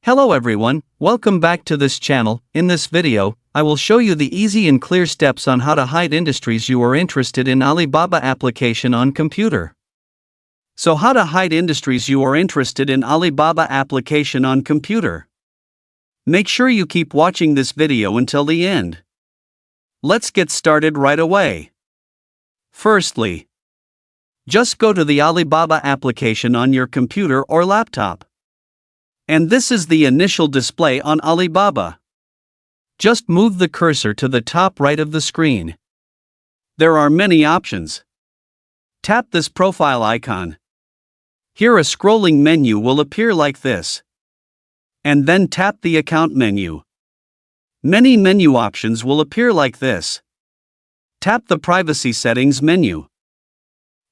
Hello everyone, welcome back to this channel. In this video, I will show you the easy and clear steps on how to hide industries you are interested in Alibaba application on computer. So how to hide industries you are interested in Alibaba application on computer. Make sure you keep watching this video until the end. Let's get started right away. Firstly, just go to the Alibaba application on your computer or laptop. And this is the initial display on Alibaba. Just move the cursor to the top right of the screen. There are many options. Tap this profile icon. Here a scrolling menu will appear like this. And then tap the account menu. Many menu options will appear like this. Tap the privacy settings menu.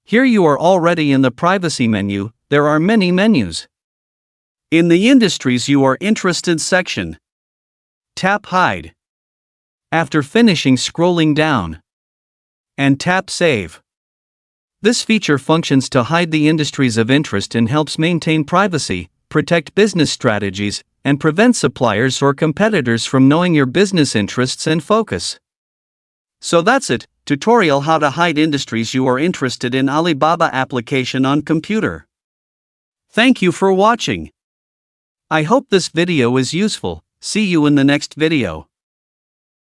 Here you are already in the privacy menu. There are many menus. In the industries you are interested section, tap Hide. After finishing scrolling down, and tap Save. This feature functions to hide the industries of interest and helps maintain privacy, protect business strategies, and prevent suppliers or competitors from knowing your business interests and focus. So that's it, tutorial how to hide industries you are interested in Alibaba application on computer. Thank you for watching. I hope this video is useful. See you in the next video.